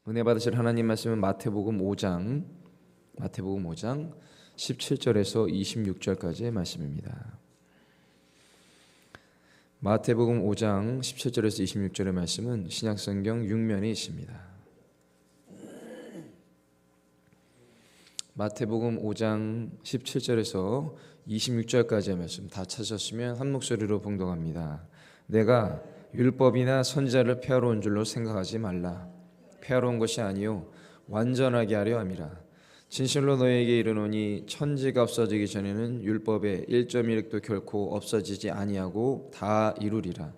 은혜 받으실 하나님 말씀은 마태복음 5장 17절에서 26절까지의 말씀입니다. 마태복음 5장 17절에서 26절의 말씀은 신약성경 6면에 있습니다. 마태복음 5장 17절에서 26절까지의 말씀 다 찾으셨으면 한 목소리로 봉독합니다. 내가 율법이나 선지자를 폐하러 온 줄로 생각하지 말라. 폐하러 온 것이 아니요 완전하게 하려 함이라. 진실로 너에게 이르노니 천지가 없어지기 전에는 율법의 1.1획도 결코 없어지지 아니하고 다 이루리라.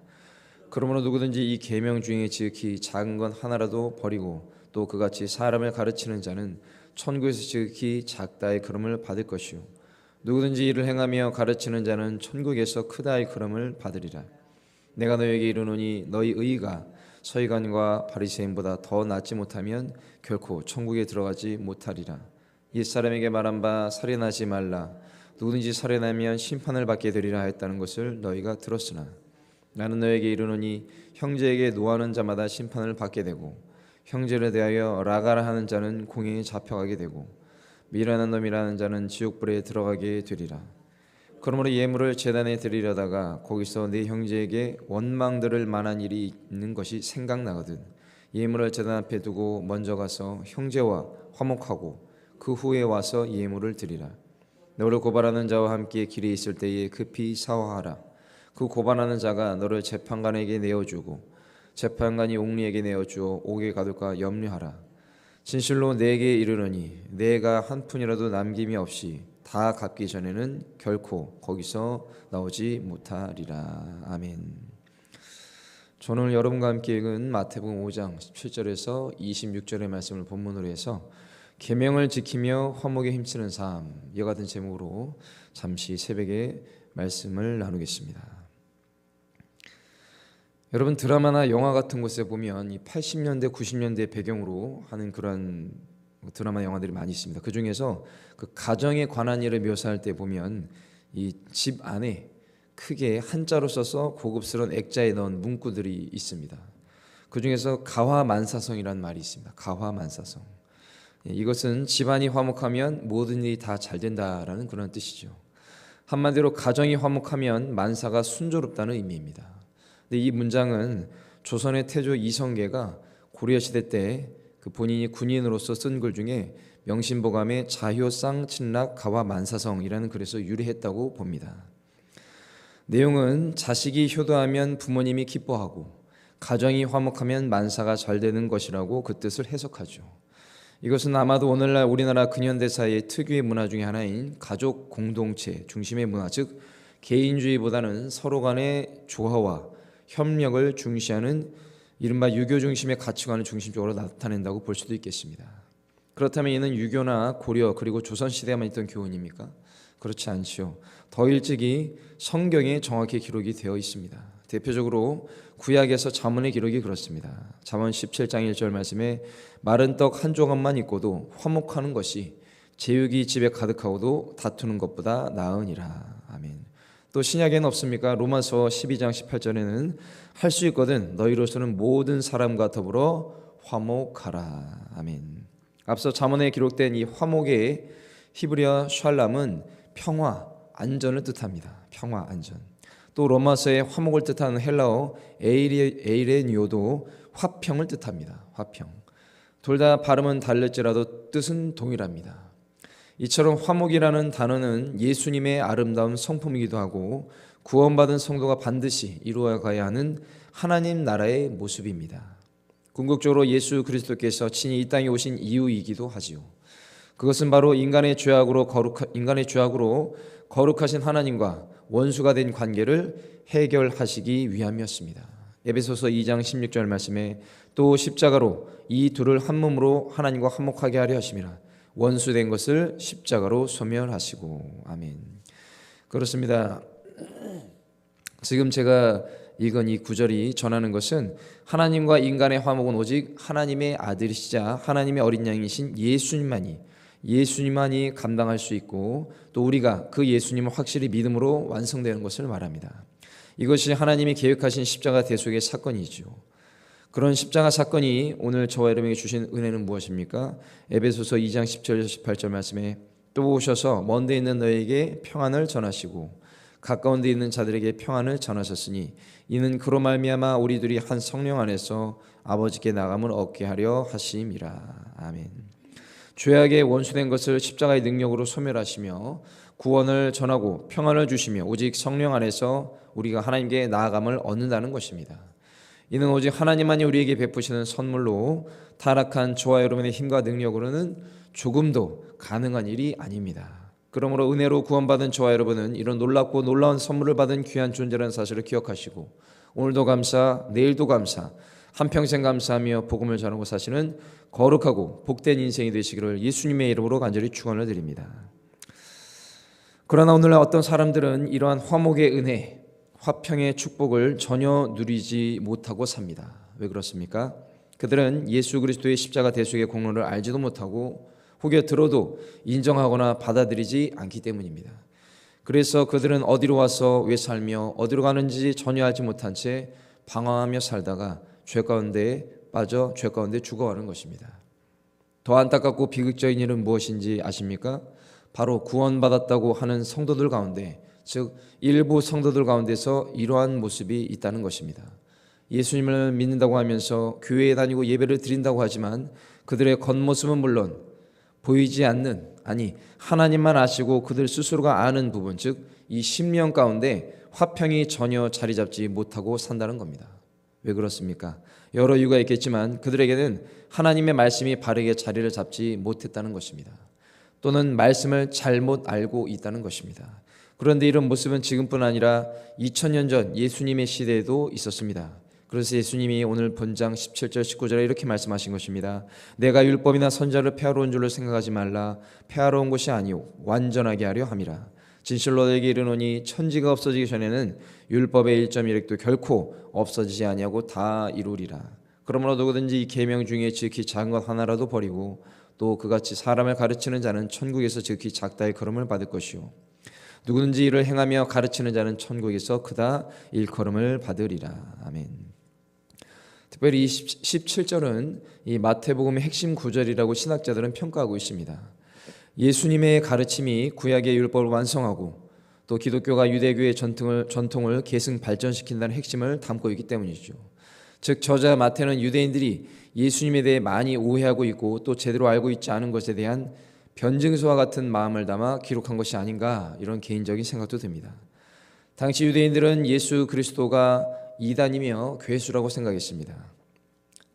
그러므로 누구든지 이 계명 중에 지극히 작은 건 하나라도 버리고 또 그같이 사람을 가르치는 자는 천국에서 지극히 작다의 그름을 받을 것이요 누구든지 이를 행하며 가르치는 자는 천국에서 크다의 그름을 받으리라. 내가 너에게 이르노니 너희 의가 서기관과 바리새인보다 더 낫지 못하면 결코 천국에 들어가지 못하리라. 옛사람에게 말한 바 살인하지 말라. 누구든지 살인하면 심판을 받게 되리라 했다는 것을 너희가 들었으나 나는 너에게 이르노니 형제에게 노하는 자마다 심판을 받게 되고 형제를 대하여 라가라 하는 자는 공회에 잡혀가게 되고 미련한 놈이라는 자는 지옥불에 들어가게 되리라. 그러므로 예물을 제단에 드리려다가 거기서 네 형제에게 원망 들을 만한 일이 있는 것이 생각나거든 예물을 제단 앞에 두고 먼저 가서 형제와 화목하고 그 후에 와서 예물을 드리라. 너를 고발하는 자와 함께 길에 있을 때에 급히 사화하라. 그 고발하는 자가 너를 재판관에게 내어주고 재판관이 옥리에게 내어주어 옥에 가둘까 염려하라. 진실로 내게 이르노니 내가 한 푼이라도 남김이 없이 다 갚기 전에는 결코 거기서 나오지 못하리라. 아멘. 저는 오늘 여러분과 함께 읽은 마태복음 5장 17절에서 26절의 말씀을 본문으로 해서 계명을 지키며 화목에 힘쓰는 삶, 이와 같은 제목으로 잠시 새벽에 말씀을 나누겠습니다. 여러분, 드라마나 영화 같은 곳에 보면 이 80년대, 90년대 배경으로 하는 그런 드라마, 영화들이 많이 있습니다. 그 중에서 그 가정에 관한 일을 묘사할 때 보면 이 집 안에 크게 한자로 써서 고급스러운 액자에 넣은 문구들이 있습니다. 그 중에서 가화만사성이라는 말이 있습니다. 가화만사성. 이것은 집안이 화목하면 모든 일이 다 잘 된다라는 그런 뜻이죠. 한마디로 가정이 화목하면 만사가 순조롭다는 의미입니다. 근데 이 문장은 조선의 태조 이성계가 고려시대 때 그 본인이 군인으로서 쓴 글 중에 명심보감의 자효상 친락 가화만사성이라는 글에서 유래했다고 봅니다. 내용은 자식이 효도하면 부모님이 기뻐하고 가정이 화목하면 만사가 잘 되는 것이라고 그 뜻을 해석하죠. 이것은 아마도 오늘날 우리나라 근현대사의 특유의 문화 중에 하나인 가족 공동체 중심의 문화, 즉 개인주의보다는 서로 간의 조화와 협력을 중시하는 이른바 유교 중심의 가치관을 중심적으로 나타낸다고 볼 수도 있겠습니다. 그렇다면 이는 유교나 고려 그리고 조선시대에만 있던 교훈입니까? 그렇지 않지요. 더 일찍이 성경에 정확히 기록이 되어 있습니다. 대표적으로 구약에서 잠언의 기록이 그렇습니다. 잠언 17장 1절 말씀에 마른 떡 한 조각만 있고도 화목하는 것이 제육이 집에 가득하고도 다투는 것보다 나으니라. 아멘. 또 신약에는 없습니까? 로마서 12장 18절에는 할 수 있거든 너희로서는 모든 사람과 더불어 화목하라. 아멘. 앞서 잠언에 기록된 이 화목의 히브리어 샬람은 평화, 안전을 뜻합니다. 평화, 안전. 또 로마서의 화목을 뜻하는 헬라어 에이레니오도 화평을 뜻합니다. 화평. 둘 다 발음은 다를지라도 뜻은 동일합니다. 이처럼 화목이라는 단어는 예수님의 아름다운 성품이기도 하고 구원받은 성도가 반드시 이루어가야 하는 하나님 나라의 모습입니다. 궁극적으로 예수 그리스도께서 친히 이 땅에 오신 이유이기도 하지요. 그것은 바로 인간의 죄악으로 거룩하신 하나님과 원수가 된 관계를 해결하시기 위함이었습니다. 에베소서 2장 16절 말씀에 또 십자가로 이 둘을 한 몸으로 하나님과 화목하게 하려 하심이라. 원수된 것을 십자가로 소멸하시고. 아멘. 그렇습니다. 지금 제가 읽은 이 구절이 전하는 것은 하나님과 인간의 화목은 오직 하나님의 아들이시자 하나님의 어린 양이신 예수님만이 감당할 수 있고 또 우리가 그 예수님을 확실히 믿음으로 완성되는 것을 말합니다. 이것이 하나님이 계획하신 십자가 대속의 사건이죠. 그런 십자가 사건이 오늘 저와 여러분에게 주신 은혜는 무엇입니까? 에베소서 2장 10절 18절 말씀에 또 오셔서 먼 데 있는 너에게 평안을 전하시고 가까운 데 있는 자들에게 평안을 전하셨으니 이는 그로 말미암아 우리들이 한 성령 안에서 아버지께 나감을 얻게 하려 하심이라. 아멘. 죄악의 원수된 것을 십자가의 능력으로 소멸하시며 구원을 전하고 평안을 주시며 오직 성령 안에서 우리가 하나님께 나아감을 얻는다는 것입니다. 이는 오직 하나님만이 우리에게 베푸시는 선물로 타락한 저와 여러분의 힘과 능력으로는 조금도 가능한 일이 아닙니다. 그러므로 은혜로 구원받은 저와 여러분은 이런 놀랍고 놀라운 선물을 받은 귀한 존재라는 사실을 기억하시고 오늘도 감사, 내일도 감사, 한평생 감사하며 복음을 전하고 사시는 거룩하고 복된 인생이 되시기를 예수님의 이름으로 간절히 축원을 드립니다. 그러나 오늘날 어떤 사람들은 이러한 화목의 은혜, 화평의 축복을 전혀 누리지 못하고 삽니다. 왜 그렇습니까? 그들은 예수 그리스도의 십자가 대속의 공로를 알지도 못하고 혹여 들어도 인정하거나 받아들이지 않기 때문입니다. 그래서 그들은 어디로 와서 왜 살며 어디로 가는지 전혀 알지 못한 채 방황하며 살다가 죄 가운데 빠져 죄 가운데 죽어가는 것입니다. 더 안타깝고 비극적인 일은 무엇인지 아십니까? 바로 구원받았다고 하는 성도들 가운데, 즉 일부 성도들 가운데서 이러한 모습이 있다는 것입니다. 예수님을 믿는다고 하면서 교회에 다니고 예배를 드린다고 하지만 그들의 겉모습은 물론 보이지 않는, 아니 하나님만 아시고 그들 스스로가 아는 부분, 즉 이 심령 가운데 화평이 전혀 자리 잡지 못하고 산다는 겁니다. 왜 그렇습니까? 여러 이유가 있겠지만 그들에게는 하나님의 말씀이 바르게 자리를 잡지 못했다는 것입니다. 또는 말씀을 잘못 알고 있다는 것입니다. 그런데 이런 모습은 지금뿐 아니라 2000년 전 예수님의 시대에도 있었습니다. 그래서 예수님이 오늘 본장 17절 19절에 이렇게 말씀하신 것입니다. 내가 율법이나 선지자를 폐하러 온 줄로 생각하지 말라. 폐하러 온 것이 아니오 완전하게 하려 함이라. 진실로 너에게 이르노니 천지가 없어지기 전에는 율법의 1.1획도 결코 없어지지 아니하고 다 이루리라. 그러므로 누구든지 이 계명 중에 지극히 작은 것 하나라도 버리고 또 그같이 사람을 가르치는 자는 천국에서 지극히 작다의 걸음을 받을 것이요 누구든지 이를 행하며 가르치는 자는 천국에서 크다 일컬음을 받으리라. 아멘. 특별히 이 17절은 이 마태복음의 핵심 구절이라고 신학자들은 평가하고 있습니다. 예수님의 가르침이 구약의 율법을 완성하고 또 기독교가 유대교의 전통을 계승 발전시킨다는 핵심을 담고 있기 때문이죠. 즉 저자 마태는 유대인들이 예수님에 대해 많이 오해하고 있고 또 제대로 알고 있지 않은 것에 대한 변증서와 같은 마음을 담아 기록한 것이 아닌가, 이런 개인적인 생각도 듭니다. 당시 유대인들은 예수 그리스도가 이단이며 괴수라고 생각했습니다.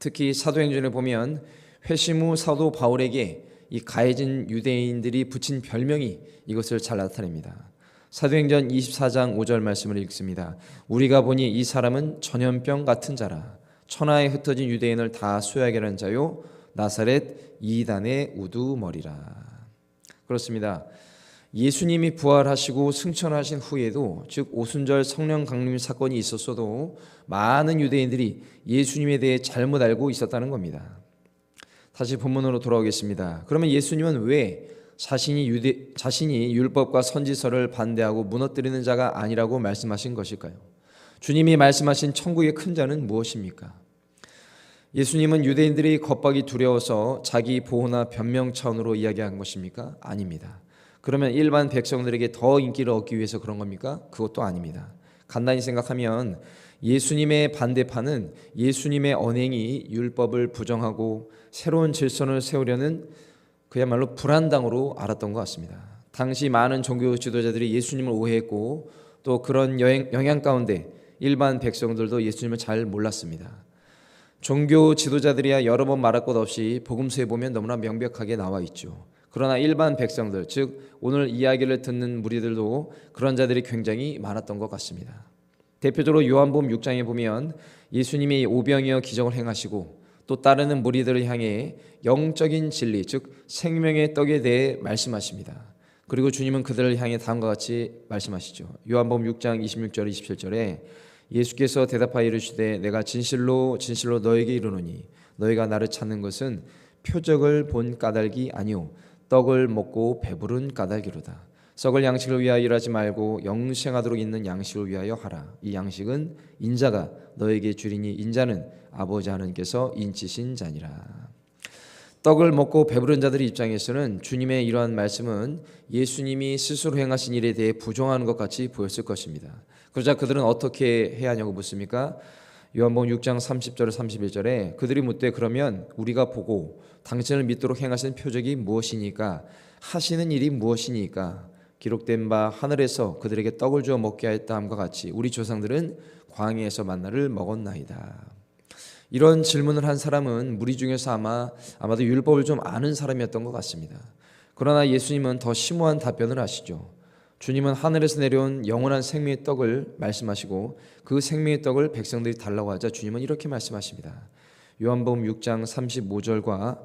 특히 사도행전을 보면 회심 후 사도 바울에게 이 가해진 유대인들이 붙인 별명이 이것을 잘 나타냅니다. 사도행전 24장 5절 말씀을 읽습니다. 우리가 보니 이 사람은 전염병 같은 자라. 천하에 흩어진 유대인을 다 쇠하게 하는 자요 나사렛 이단의 우두머리라. 그렇습니다. 예수님이 부활하시고 승천하신 후에도, 즉 오순절 성령 강림 사건이 있었어도 많은 유대인들이 예수님에 대해 잘못 알고 있었다는 겁니다. 다시 본문으로 돌아오겠습니다. 그러면 예수님은 왜 자신이 율법과 선지서를 반대하고 무너뜨리는 자가 아니라고 말씀하신 것일까요? 주님이 말씀하신 천국의 큰 자는 무엇입니까? 예수님은 유대인들이 겁박이 두려워서 자기 보호나 변명 차원으로 이야기한 것입니까? 아닙니다. 그러면 일반 백성들에게 더 인기를 얻기 위해서 그런 겁니까? 그것도 아닙니다. 간단히 생각하면 예수님의 반대파는 예수님의 언행이 율법을 부정하고 새로운 질서를 세우려는 그야말로 불안당으로 알았던 것 같습니다. 당시 많은 종교 지도자들이 예수님을 오해했고 또 그런 영향 가운데 일반 백성들도 예수님을 잘 몰랐습니다. 종교 지도자들이야 여러 번 말할 것 없이 복음서에 보면 너무나 명백하게 나와 있죠. 그러나 일반 백성들, 즉 오늘 이야기를 듣는 무리들도 그런 자들이 굉장히 많았던 것 같습니다. 대표적으로 요한복음 6장에 보면 예수님이 오병이어 기적을 행하시고 또 따르는 무리들을 향해 영적인 진리, 즉 생명의 떡에 대해 말씀하십니다. 그리고 주님은 그들을 향해 다음과 같이 말씀하시죠. 요한복음 6장 26절 27절에 예수께서 대답하여 이르시되 내가 진실로 진실로 너에게 이르노니 너희가 나를 찾는 것은 표적을 본 까닭이 아니오 떡을 먹고 배부른 까닭이로다. 썩을 양식을 위하여 일하지 말고 영생하도록 있는 양식을 위하여 하라. 이 양식은 인자가 너에게 주리니 인자는 아버지 하나님께서 인치신 자니라. 떡을 먹고 배부른 자들의 입장에서는 주님의 이러한 말씀은 예수님이 스스로 행하신 일에 대해 부정하는 것 같이 보였을 것입니다. 그러자 그들은 어떻게 해야 하냐고 묻습니까? 요한복음 6장 30절 31절에 그들이 묻되 그러면 우리가 보고 당신을 믿도록 행하신 표적이 무엇이니까 하시는 일이 무엇이니까 기록된 바 하늘에서 그들에게 떡을 주어 먹게 하였다 함과 같이 우리 조상들은 광야에서 만나를 먹었나이다. 이런 질문을 한 사람은 무리 중에서 아마도 율법을 좀 아는 사람이었던 것 같습니다. 그러나 예수님은 더 심오한 답변을 하시죠. 주님은 하늘에서 내려온 영원한 생명의 떡을 말씀하시고 그 생명의 떡을 백성들이 달라고 하자 주님은 이렇게 말씀하십니다. 요한복음 6장 35절과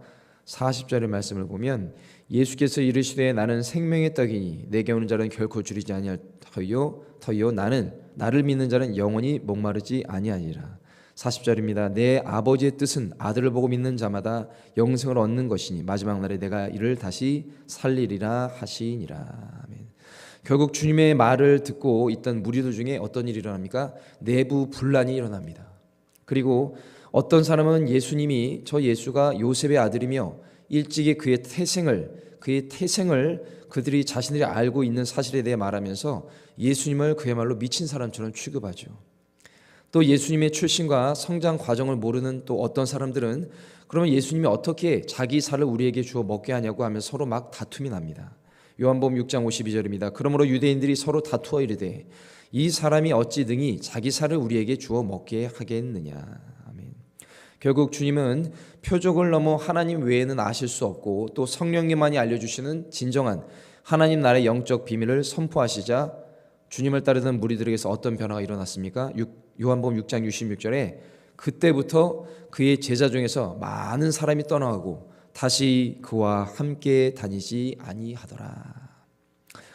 40절의 말씀을 보면 예수께서 이르시되 나는 생명의 떡이니 내게 오는 자는 결코 줄이지 아니할 터이요 나는 나를 믿는 자는 영원히 목마르지 아니하리라. 40절입니다. 내 아버지의 뜻은 아들을 보고 믿는 자마다 영생을 얻는 것이니 마지막 날에 내가 이를 다시 살리리라 하시니라. 아멘. 결국 주님의 말을 듣고 있던 무리들 중에 어떤 일이 일어납니까? 내부 분란이 일어납니다. 그리고 어떤 사람은 예수님이 저 예수가 요셉의 아들이며 일찍이 그의 태생을 그들이 자신들이 알고 있는 사실에 대해 말하면서 예수님을 그야말로 미친 사람처럼 취급하죠. 또 예수님의 출신과 성장 과정을 모르는 또 어떤 사람들은 그러면 예수님이 어떻게 자기 살을 우리에게 주어 먹게 하냐고 하면 서로 막 다툼이 납니다. 요한복음 6장 52절입니다. 그러므로 유대인들이 서로 다투어 이르되 이 사람이 어찌 등이 자기 살을 우리에게 주어 먹게 하겠느냐. 아멘. 결국 주님은 표적을 넘어 하나님 외에는 아실 수 없고 또 성령님만이 알려주시는 진정한 하나님 나라의 영적 비밀을 선포하시자 주님을 따르던 무리들에게서 어떤 변화가 일어났습니까? 요한복음 6장 66절에 그때부터 그의 제자 중에서 많은 사람이 떠나가고 다시 그와 함께 다니지 아니하더라.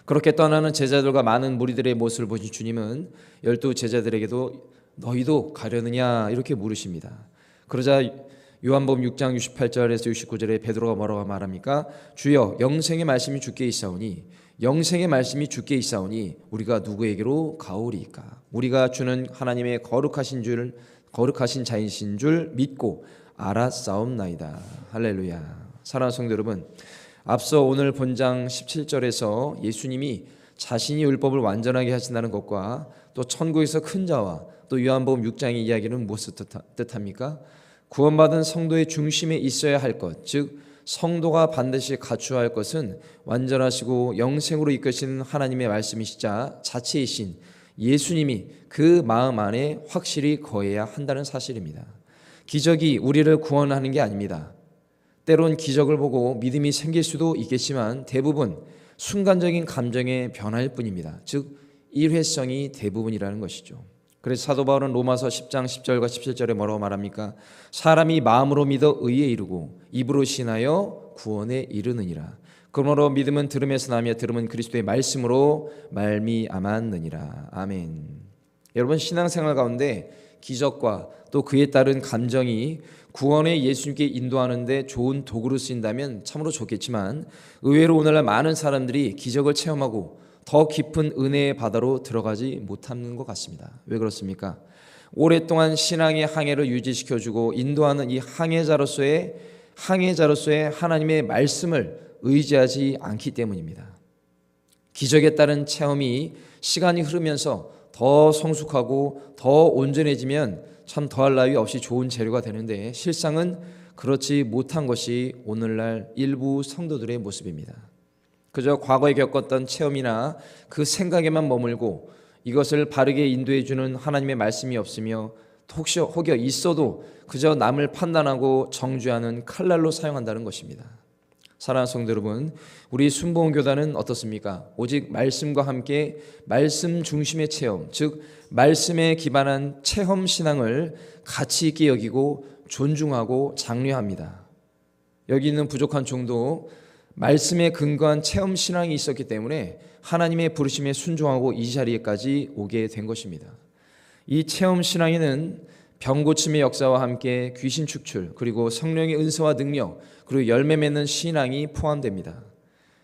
그렇게 떠나는 제자들과 많은 무리들의 모습을 보신 주님은 12 제자들에게도 너희도 가려느냐 이렇게 물으십니다. 그러자 요한복음 6장 68절에서 69절에 베드로가 뭐라고 말합니까? 주여 영생의 말씀이 주께 있사오니 우리가 누구에게로 가오리이까? 우리가 주는 하나님의 거룩하신 자이신 줄 믿고 알았사옵나이다. 할렐루야. 사랑하는 성도 여러분, 앞서 오늘 본장 17절에서 예수님이 자신이 율법을 완전하게 하신다는 것과 또 천국에서 큰 자와 또 요한복음 6장의 이야기는 무엇을 뜻합니까? 구원받은 성도의 중심에 있어야 할 것, 즉 성도가 반드시 갖추어야 할 것은 완전하시고 영생으로 이끄시는 하나님의 말씀이시자 자체이신 예수님이 그 마음 안에 확실히 거해야 한다는 사실입니다. 기적이 우리를 구원하는 게 아닙니다. 때론 기적을 보고 믿음이 생길 수도 있겠지만 대부분 순간적인 감정의 변화일 뿐입니다. 즉 일회성이 대부분이라는 것이죠. 그래서 사도 바울은 로마서 10장 10절과 17절에 뭐라고 말합니까? 사람이 마음으로 믿어 의에 이르고 입으로 신하여 구원에 이르느니라. 그러므로 믿음은 들음에서 나며 들음은 그리스도의 말씀으로 말미암았느니라. 아멘. 여러분, 신앙생활 가운데 기적과 또 그에 따른 감정이 구원의 예수님께 인도하는데 좋은 도구로 쓰인다면 참으로 좋겠지만 의외로 오늘날 많은 사람들이 기적을 체험하고 더 깊은 은혜의 바다로 들어가지 못하는 것 같습니다. 왜 그렇습니까? 오랫동안 신앙의 항해를 유지시켜주고 인도하는 이 항해자로서의 하나님의 말씀을 의지하지 않기 때문입니다. 기적에 따른 체험이 시간이 흐르면서 더 성숙하고 더 온전해지면 참 더할 나위 없이 좋은 재료가 되는데 실상은 그렇지 못한 것이 오늘날 일부 성도들의 모습입니다. 그저 과거에 겪었던 체험이나 그 생각에만 머물고 이것을 바르게 인도해 주는 하나님의 말씀이 없으며 혹여 있어도 그저 남을 판단하고 정죄하는 칼날로 사용한다는 것입니다. 사랑하는 성도 여러분, 우리 순복음교단은 어떻습니까? 오직 말씀과 함께 말씀 중심의 체험, 즉 말씀에 기반한 체험 신앙을 가치 있게 여기고 존중하고 장려합니다. 여기 있는 부족한 종도 말씀에 근거한 체험 신앙이 있었기 때문에 하나님의 부르심에 순종하고 이 자리에까지 오게 된 것입니다. 이 체험 신앙에는 병고침의 역사와 함께 귀신 축출, 그리고 성령의 은사와 능력, 그리고 열매 맺는 신앙이 포함됩니다.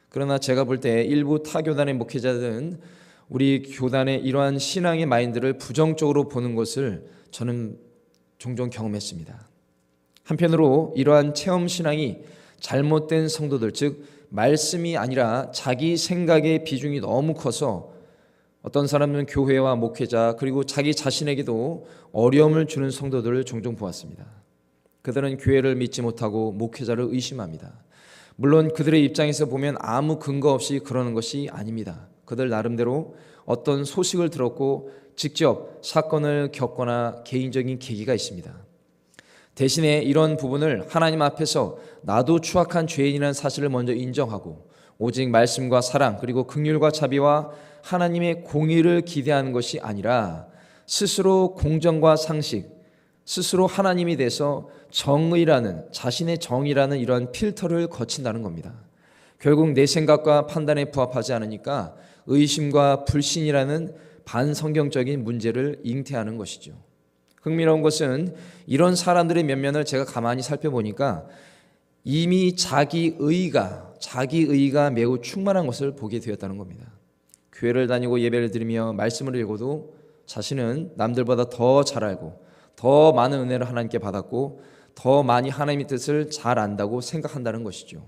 그러나 제가 볼 때 일부 타교단의 목회자들은 우리 교단의 이러한 신앙의 마인드를 부정적으로 보는 것을 저는 종종 경험했습니다. 한편으로 이러한 체험 신앙이 잘못된 성도들, 즉 말씀이 아니라 자기 생각의 비중이 너무 커서 어떤 사람은 교회와 목회자 그리고 자기 자신에게도 어려움을 주는 성도들을 종종 보았습니다. 그들은 교회를 믿지 못하고 목회자를 의심합니다. 물론 그들의 입장에서 보면 아무 근거 없이 그러는 것이 아닙니다. 그들 나름대로 어떤 소식을 들었고 직접 사건을 겪거나 개인적인 계기가 있습니다. 대신에 이런 부분을 하나님 앞에서 나도 추악한 죄인이라는 사실을 먼저 인정하고 오직 말씀과 사랑 그리고 긍휼과 자비와 하나님의 공의를 기대하는 것이 아니라 스스로 공정과 상식, 스스로 하나님이 돼서 정의라는, 자신의 정의라는 이러한 필터를 거친다는 겁니다. 결국 내 생각과 판단에 부합하지 않으니까 의심과 불신이라는 반성경적인 문제를 잉태하는 것이죠. 흥미로운 것은 이런 사람들의 면면을 제가 가만히 살펴보니까 이미 자기의가 매우 충만한 것을 보게 되었다는 겁니다. 교회를 다니고 예배를 드리며 말씀을 읽어도 자신은 남들보다 더 잘 알고 더 많은 은혜를 하나님께 받았고 더 많이 하나님의 뜻을 잘 안다고 생각한다는 것이죠.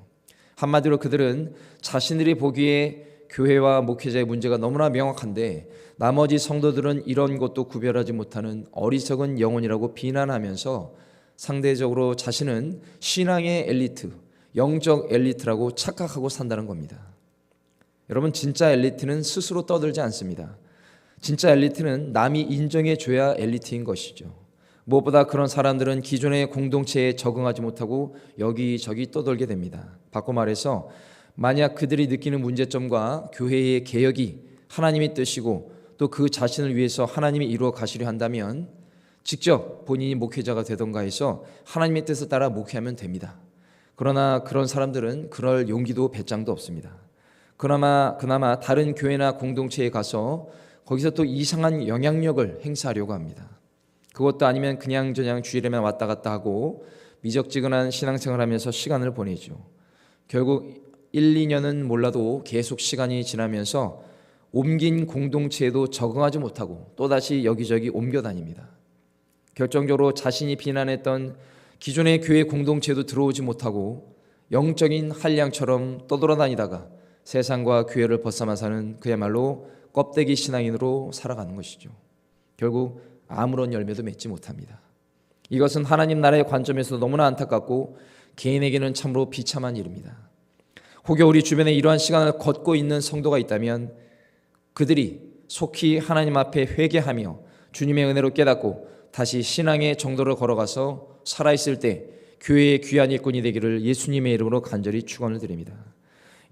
한마디로 그들은 자신들이 보기에 교회와 목회자의 문제가 너무나 명확한데 나머지 성도들은 이런 것도 구별하지 못하는 어리석은 영혼이라고 비난하면서 상대적으로 자신은 신앙의 엘리트, 영적 엘리트라고 착각하고 산다는 겁니다. 여러분, 진짜 엘리트는 스스로 떠들지 않습니다. 진짜 엘리트는 남이 인정해줘야 엘리트인 것이죠. 무엇보다 그런 사람들은 기존의 공동체에 적응하지 못하고 여기저기 떠돌게 됩니다. 바꿔 말해서 만약 그들이 느끼는 문제점과 교회의 개혁이 하나님의 뜻이고 또 그 자신을 위해서 하나님이 이루어 가시려 한다면 직접 본인이 목회자가 되던가 해서 하나님의 뜻을 따라 목회하면 됩니다. 그러나 그런 사람들은 그럴 용기도 배짱도 없습니다. 그나마 다른 교회나 공동체에 가서 거기서 또 이상한 영향력을 행사하려고 합니다. 그것도 아니면 그냥저냥 주일에만 왔다 갔다 하고 미적지근한 신앙생활을 하면서 시간을 보내죠. 결국 1, 2년은 몰라도 계속 시간이 지나면서 옮긴 공동체에도 적응하지 못하고 또다시 여기저기 옮겨 다닙니다. 결정적으로 자신이 비난했던 기존의 교회 공동체에도 들어오지 못하고 영적인 한량처럼 떠돌아다니다가 세상과 교회를 벗삼아 사는 그야말로 껍데기 신앙인으로 살아가는 것이죠. 결국 아무런 열매도 맺지 못합니다. 이것은 하나님 나라의 관점에서 너무나 안타깝고 개인에게는 참으로 비참한 일입니다. 혹여 우리 주변에 이러한 시간을 걷고 있는 성도가 있다면 그들이 속히 하나님 앞에 회개하며 주님의 은혜로 깨닫고 다시 신앙의 정도를 걸어가서 살아있을 때 교회의 귀한 일꾼이 되기를 예수님의 이름으로 간절히 축원을 드립니다.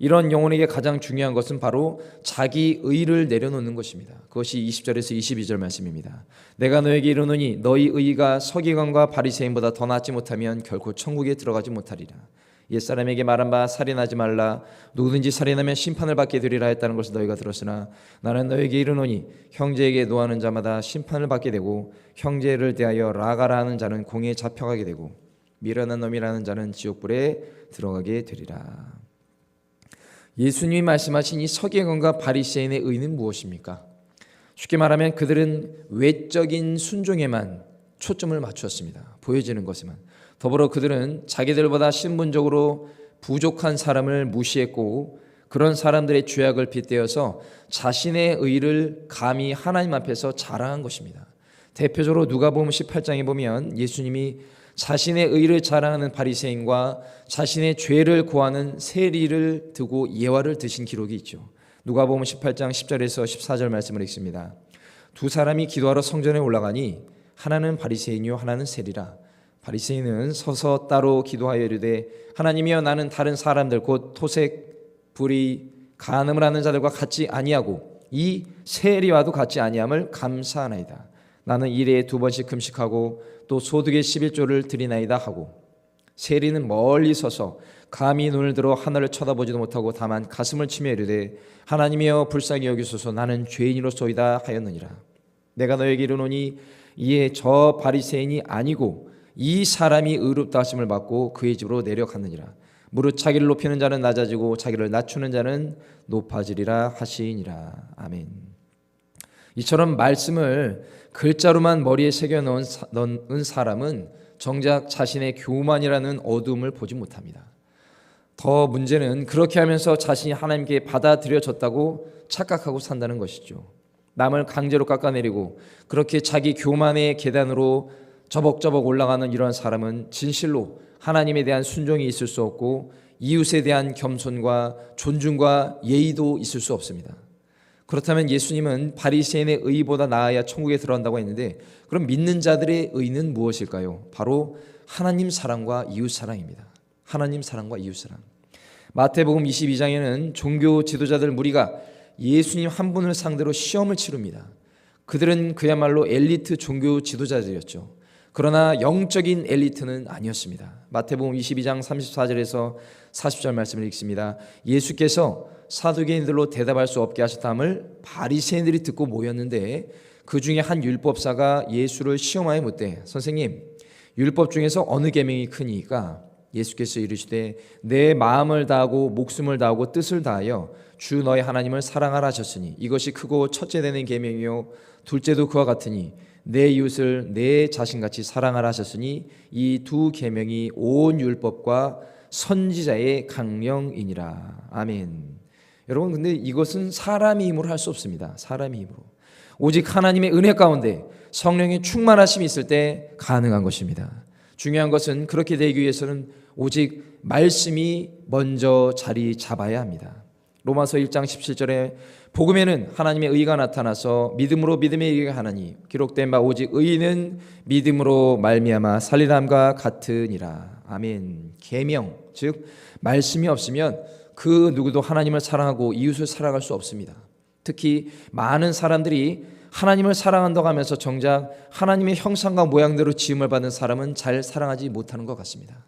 이런 영혼에게 가장 중요한 것은 바로 자기 의를 내려놓는 것입니다. 그것이 20절에서 22절 말씀입니다. 내가 너에게 이르노니 너희 의가 서기관과 바리새인보다 더 낫지 못하면 결코 천국에 들어가지 못하리라. 옛사람에게 말한 바 살인하지 말라. 누구든지 살인하면 심판을 받게 되리라 했다는 것을 너희가 들었으나 나는 너에게 이르노니 형제에게 노하는 자마다 심판을 받게 되고 형제를 대하여 라가라 하는 자는 공에 잡혀가게 되고 미련한 놈이라는 자는 지옥불에 들어가게 되리라. 예수님이 말씀하신 이 서기관과 바리새인의 의는 무엇입니까? 쉽게 말하면 그들은 외적인 순종에만 초점을 맞추었습니다. 보여지는 것에만. 더불어 그들은 자기들보다 신분적으로 부족한 사람을 무시했고 그런 사람들의 죄악을 빗대어서 자신의 의를 감히 하나님 앞에서 자랑한 것입니다. 대표적으로 누가복음 18장에 보면 예수님이 자신의 의를 자랑하는 바리새인과 자신의 죄를 고하는 세리를 두고 예화를 드신 기록이 있죠. 누가복음 18장 10절에서 14절 말씀을 읽습니다. 두 사람이 기도하러 성전에 올라가니 하나는 바리새인이요 하나는 세리라. 바리새인은 서서 따로 기도하여 이르되 하나님이여 나는 다른 사람들 곧 토색, 불의, 간음을 하는 자들과 같이 아니하고 이 세리와도 같이 아니함을 감사하나이다. 나는 일에 2번씩 금식하고 또 소득의 11조를 드리나이다 하고 세리는 멀리 서서 감히 눈을 들어 하늘을 쳐다보지도 못하고 다만 가슴을 치며 이르되 하나님이여 불쌍히 여기소서 나는 죄인으로소이다 하였느니라. 내가 너에게 이르노니 이에 저 바리새인이 아니고 이 사람이 의롭다 하심을 받고 그의 집으로 내려갔느니라. 무릇 자기를 높이는 자는 낮아지고 자기를 낮추는 자는 높아지리라 하시니라. 아멘. 이처럼 말씀을 글자로만 머리에 새겨 넣은 사람은 정작 자신의 교만이라는 어두움을 보지 못합니다. 더 문제는 그렇게 하면서 자신이 하나님께 받아들여졌다고 착각하고 산다는 것이죠. 남을 강제로 깎아내리고 그렇게 자기 교만의 계단으로 저벅저벅 올라가는 이러한 사람은 진실로 하나님에 대한 순종이 있을 수 없고 이웃에 대한 겸손과 존중과 예의도 있을 수 없습니다. 그렇다면 예수님은 바리새인의 의보다 나아야 천국에 들어간다고 했는데, 그럼 믿는 자들의 의는 무엇일까요? 바로 하나님 사랑과 이웃 사랑입니다. 하나님 사랑과 이웃 사랑. 마태복음 22장에는 종교 지도자들 무리가 예수님 한 분을 상대로 시험을 치릅니다. 그들은 그야말로 엘리트 종교 지도자들이었죠. 그러나 영적인 엘리트는 아니었습니다. 마태복음 22장 34절에서 40절 말씀을 읽습니다. 예수께서 사두개인들로 대답할 수 없게 하셨다함을 바리새인들이 듣고 모였는데, 그 중에 한 율법사가 예수를 시험하여 묻되, 선생님, 율법 중에서 어느 계명이 크니까? 예수께서 이르시되, 내 마음을 다하고 목숨을 다하고 뜻을 다하여 주 너의 하나님을 사랑하라 하셨으니 이것이 크고 첫째 되는 계명이요 둘째도 그와 같으니 내 이웃을 내 자신같이 사랑하라 하셨으니 이 두 계명이 온 율법과 선지자의 강령이니라. 아멘. 여러분, 근데 이것은 사람의 힘으로 할 수 없습니다. 사람의 힘으로. 오직 하나님의 은혜 가운데 성령의 충만하심이 있을 때 가능한 것입니다. 중요한 것은 그렇게 되기 위해서는 오직 말씀이 먼저 자리 잡아야 합니다. 로마서 1장 17절에 복음에는 하나님의 의가 나타나서 믿음으로 믿음에 이르게 하나니 기록된 바 오직 의인은 믿음으로 말미암아 살리람과 같으니라. 아멘. 계명, 즉 말씀이 없으면 그 누구도 하나님을 사랑하고 이웃을 사랑할 수 없습니다. 특히 많은 사람들이 하나님을 사랑한다고 하면서 정작 하나님의 형상과 모양대로 지음을 받은 사람은 잘 사랑하지 못하는 것 같습니다.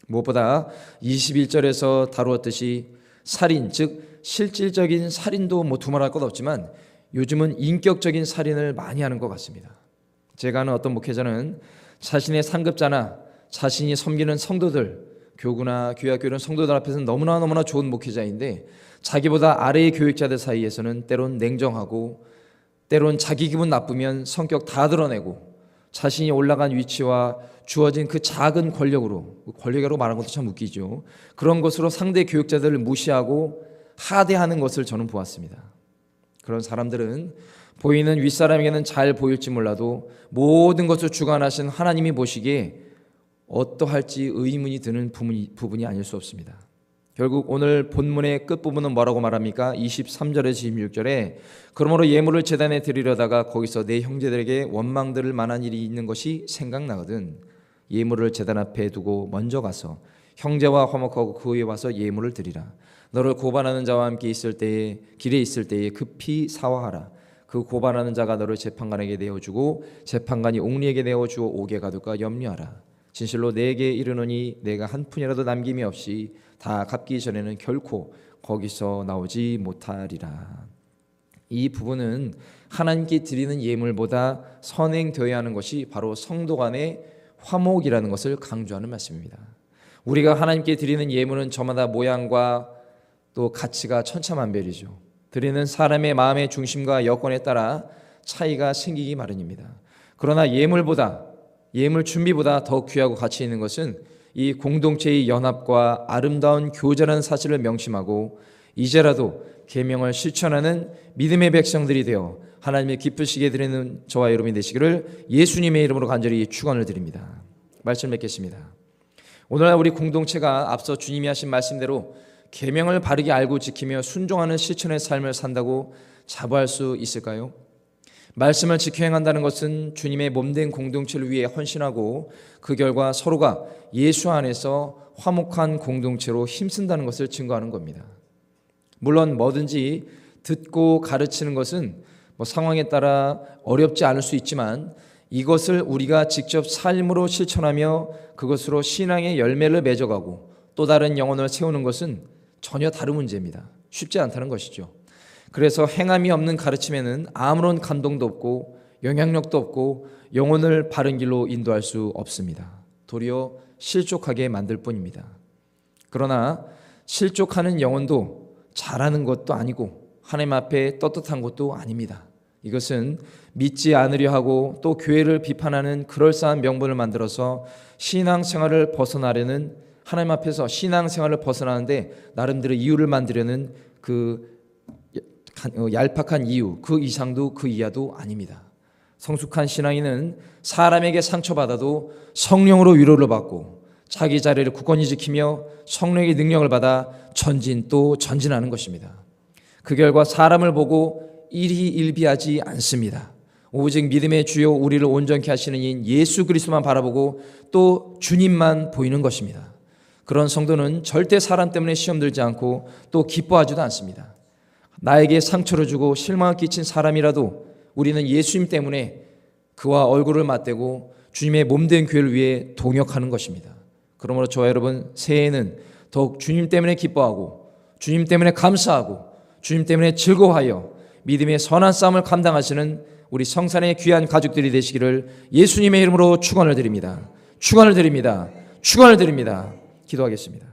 무엇보다 21절에서 다루었듯이 살인, 즉 실질적인 살인도 두말할 것 없지만 요즘은 인격적인 살인을 많이 하는 것 같습니다. 제가 아는 어떤 목회자는 자신의 상급자나 자신이 섬기는 성도들, 교구나 교회학교 이런 성도들 앞에서는 너무나 좋은 목회자인데 자기보다 아래의 교육자들 사이에서는 때론 냉정하고 때론 자기 기분 나쁘면 성격 다 드러내고 자신이 올라간 위치와 주어진 그 작은 권력이라고 말하는 것도 참 웃기죠. 그런 것으로 상대 교육자들을 무시하고 하대하는 것을 저는 보았습니다. 그런 사람들은 보이는 윗사람에게는 잘 보일지 몰라도 모든 것을 주관하신 하나님이 보시기에 어떠할지 의문이 드는 부분이 아닐 수 없습니다. 결국 오늘 본문의 끝부분은 뭐라고 말합니까? 23절에서 26절에 그러므로 예물을 제단에 드리려다가 거기서 내 형제들에게 원망 들을 만한 일이 있는 것이 생각나거든 예물을 제단 앞에 두고 먼저 가서 형제와 화목하고 그 위에 와서 예물을 드리라. 너를 고발하는 자와 함께 있을 때에 길에 있을 때에 급히 사화하라. 그 고발하는 자가 너를 재판관에게 내어주고 재판관이 옥리에게 내어주어 옥에 가둘까 염려하라. 진실로 내게 이르노니 내가 한 푼이라도 남김이 없이 다 갚기 전에는 결코 거기서 나오지 못하리라. 이 부분은 하나님께 드리는 예물보다 선행되어야 하는 것이 바로 성도 간의 화목이라는 것을 강조하는 말씀입니다. 우리가 하나님께 드리는 예물은 저마다 모양과 또 가치가 천차만별이죠. 드리는 사람의 마음의 중심과 여건에 따라 차이가 생기기 마련입니다. 그러나 예물 준비보다 더 귀하고 가치 있는 것은 이 공동체의 연합과 아름다운 교제라는 사실을 명심하고 이제라도 계명을 실천하는 믿음의 백성들이 되어 하나님의 기쁘시게 드리는 저와 여러분이 되시기를 예수님의 이름으로 간절히 축원을 드립니다. 말씀 맺겠습니다. 오늘날 우리 공동체가 앞서 주님이 하신 말씀대로 계명을 바르게 알고 지키며 순종하는 실천의 삶을 산다고 자부할 수 있을까요? 말씀을 지켜 행한다는 것은 주님의 몸된 공동체를 위해 헌신하고 그 결과 서로가 예수 안에서 화목한 공동체로 힘쓴다는 것을 증거하는 겁니다. 물론 뭐든지 듣고 가르치는 것은 상황에 따라 어렵지 않을 수 있지만 이것을 우리가 직접 삶으로 실천하며 그것으로 신앙의 열매를 맺어가고 또 다른 영혼을 세우는 것은 전혀 다른 문제입니다. 쉽지 않다는 것이죠. 그래서 행함이 없는 가르침에는 아무런 감동도 없고 영향력도 없고 영혼을 바른 길로 인도할 수 없습니다. 도리어 실족하게 만들 뿐입니다. 그러나 실족하는 영혼도 잘하는 것도 아니고 하나님 앞에 떳떳한 것도 아닙니다. 이것은 믿지 않으려 하고 또 교회를 비판하는 그럴싸한 명분을 만들어서 신앙생활을 벗어나려는, 하나님 앞에서 신앙생활을 벗어나는데 나름대로 이유를 만들려는 그 얄팍한 이유, 그 이상도 그 이하도 아닙니다. 성숙한 신앙인은 사람에게 상처받아도 성령으로 위로를 받고 자기 자리를 굳건히 지키며 성령의 능력을 받아 전진 또 전진하는 것입니다. 그 결과 사람을 보고 일희일비하지 않습니다. 오직 믿음의 주요 우리를 온전케 하시는 이인 예수 그리스도만 바라보고 또 주님만 보이는 것입니다. 그런 성도는 절대 사람 때문에 시험 들지 않고 또 기뻐하지도 않습니다. 나에게 상처를 주고 실망을 끼친 사람이라도 우리는 예수님 때문에 그와 얼굴을 맞대고 주님의 몸된 교회를 위해 동역하는 것입니다. 그러므로 저와 여러분, 새해에는 더욱 주님 때문에 기뻐하고 주님 때문에 감사하고 주님 때문에 즐거워하여 믿음의 선한 싸움을 감당하시는 우리 성산의 귀한 가족들이 되시기를 예수님의 이름으로 축원을 드립니다. 축원을 드립니다. 축원을 드립니다. 기도하겠습니다.